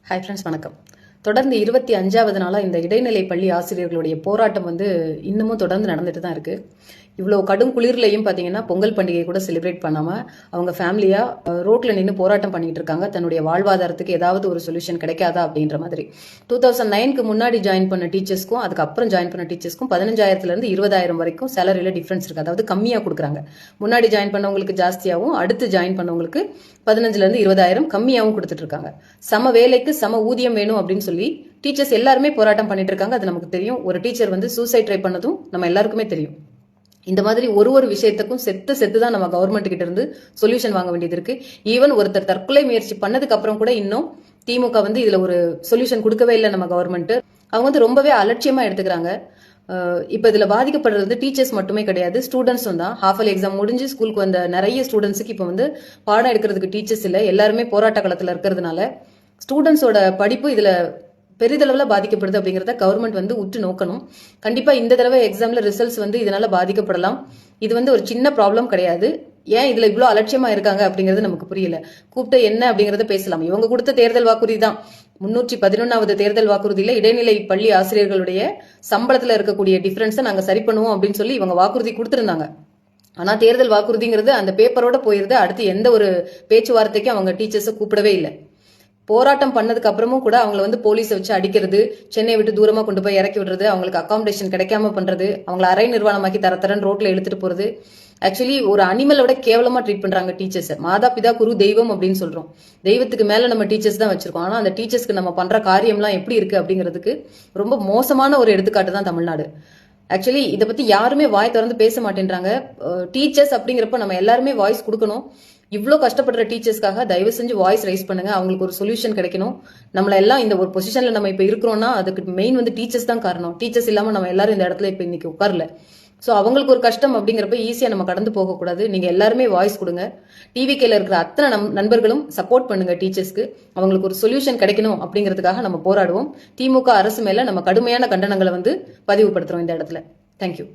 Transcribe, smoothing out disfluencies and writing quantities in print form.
Hi friends, வணக்கம். தொடர்ந்து 25வது நாளாக இந்த இடைநிலை பள்ளி ஆசிரியர்களுடைய போராட்டம் இன்னமும் தொடர்ந்து நடந்துட்டு தான் இருக்கு. இவ்வளோ கடும் குளிர்லையும் பார்த்தீங்கன்னா பொங்கல் பண்டிகை கூட செலிப்ரேட் பண்ணாமல் அவங்க ஃபேமிலியாக ரோட்டில் நின்று போராட்டம் பண்ணிட்டு இருக்காங்க. தன்னுடைய வாழ்வாதாரத்துக்கு ஏதாவது ஒரு சொல்யூஷன் கிடைக்காதா அப்படின்ற மாதிரி. 2009க்கு முன்னாடி ஜாயின் பண்ண டீச்சர்ஸ்க்கும் அதுக்கப்புறம் ஜாயின் பண்ண டீச்சர்ஸ்க்கும் 15,000லேருந்து 20,000 வரைக்கும் சேலரியில் டிஃப்ரென்ஸ் இருக்குது. அதாவது கம்மியாக கொடுக்குறாங்க. முன்னாடி ஜாயின் பண்ணவங்களுக்கு ஜாஸ்தியாகவும் அடுத்து ஜாயின் பண்ணவங்களுக்கு 15,000லேருந்து 20,000 கம்மியாகவும் கொடுத்துட்டு இருக்காங்க. சம வேலைக்கு சம ஊதியம் வேணும் அப்படின்னு சொல்லி டீச்சர்ஸ் எல்லாருமே போராட்டம் பண்ணிட்டு இருக்காங்க. அது நமக்கு தெரியும். ஒரு டீச்சர் சூசைட் ட்ரை பண்ணதும் நம்ம எல்லாருக்குமே தெரியும். இந்த மாதிரி ஒரு விஷயத்துக்கும் செத்து தான் நம்ம கவர்மெண்ட் கிட்ட இருந்து சொல்யூஷன் வாங்க வேண்டியது இருக்கு. ஈவன் ஒருத்தர் தற்கொலை முயற்சி பண்ணதுக்கு அப்புறம் கூட இன்னும் திமுக இதுல ஒரு சொல்யூஷன் கொடுக்கவே இல்லை. நம்ம கவர்மெண்ட் அவங்க ரொம்பவே அலட்சியமா எடுத்துக்கிறாங்க. இப்ப இதுல பாதிக்கப்படுறது டீச்சர்ஸ் மட்டுமே கிடையாது, ஸ்டூடெண்ட்ஸும் தான். ஹாஃப் இயர்லி எக்ஸாம் முடிஞ்சு ஸ்கூலுக்கு வந்த நிறைய ஸ்டூடெண்ட்ஸுக்கு இப்ப பாடம் எடுக்கிறதுக்கு டீச்சர்ஸ் இல்லை. எல்லாருமே போராட்ட களத்துல இருக்கிறதுனால ஸ்டூடெண்ட்ஸோட படிப்பு இதுல பெரிதளவில் பாதிக்கப்படுது அப்படிங்கிறத கவர்மெண்ட் உற்று நோக்கணும். கண்டிப்பா இந்த தடவை எக்ஸாம்ல ரிசல்ட்ஸ் இதனால பாதிக்கப்படலாம். இது ஒரு சின்ன ப்ராப்ளம் கிடையாது. ஏன் இதுல இவ்வளவு அலட்சியமா இருக்காங்க அப்படிங்கிறது நமக்கு புரியல. கூப்பிட்டு என்ன அப்படிங்கறத பேசலாம். இவங்க கொடுத்த தேர்தல் வாக்குறுதி தான் 311வது தேர்தல் வாக்குறுதியில இடைநிலை பள்ளி ஆசிரியர்களுடைய சம்பளத்துல இருக்கக்கூடிய டிஃபரன்ஸை நாங்க சரி பண்ணுவோம் அப்படின்னு சொல்லி இவங்க வாக்குறுதி கொடுத்திருந்தாங்க. ஆனா தேர்தல் வாக்குறுதிங்கிறது அந்த பேப்பரோட போயிருது. அடுத்து எந்த ஒரு பேச்சுவார்த்தைக்கும் அவங்க டீச்சர்ஸை கூப்பிடவே இல்லை. போராட்டம் பண்ணதுக்கு அப்புறமும் கூட அவங்களை போலீஸை வச்சு அடிக்கிறது, சென்னையை விட்டு தூரமா கொண்டு போய் இறக்கி விடுறது, அவங்களுக்கு அகாமடேஷன் கிடைக்காம பண்றது, அவங்களை அரை நிர்வாணமாக்கி தரத்தரன் ரோட்ல எடுத்துட்டு போறது. ஆக்சுவலி ஒரு அனிமலோட கேவலமா ட்ரீட் பண்றாங்க டீச்சர்ஸ். மாதா பிதா குரு தெய்வம் அப்படின்னு சொல்றோம். தெய்வத்துக்கு மேல நம்ம டீச்சர்ஸ் தான் வச்சிருக்கோம். ஆனா அந்த டீச்சர்ஸ்க்கு நம்ம பண்ற காரியம்லாம் எப்படி இருக்கு அப்படிங்கிறதுக்கு ரொம்ப மோசமான ஒரு எடுத்துக்காட்டு தான் தமிழ்நாடு. ஆக்சுவலி இதை பத்தி யாருமே வாய் திறந்து பேச மாட்டேன்றாங்க. டீச்சர்ஸ் அப்படிங்கிறப்ப நம்ம எல்லாருமே வாய்ஸ் கொடுக்கணும். இவ்வளோ கஷ்டப்படுற டீச்சர்ஸ்க்காக தயவு செஞ்சு வாய்ஸ் ரைஸ் பண்ணுங்க. அவங்களுக்கு ஒரு சொல்யூஷன் கிடைக்கணும். நம்மள எல்லாம் இந்த ஒரு பொசிஷன்ல நம்ம இப்ப இருக்கிறோம்னா அதுக்கு மெயின் டீச்சர்ஸ் தான் காரணம். டீச்சர்ஸ் இல்லாம நம்ம எல்லாரும் இந்த இடத்துல இப்ப இன்னைக்கு உட்காரல. ஸோ அவங்களுக்கு ஒரு கஷ்டம் அப்படிங்கிறப்ப ஈஸியா நம்ம கடந்து போகக்கூடாது. நீங்க எல்லாருமே வாய்ஸ் கொடுங்க. டிவிகேல இருக்கிற அத்தனை நண்பர்களும் சப்போர்ட் பண்ணுங்க டீச்சர்ஸ்க்கு. அவங்களுக்கு ஒரு சொல்யூஷன் கிடைக்கணும் அப்படிங்கிறதுக்காக நம்ம போராடுவோம். திமுக அரசு மேல நம்ம கடுமையான கண்டனங்களை பதிவுபடுத்துறோம் இந்த இடத்துல. தேங்க்யூ.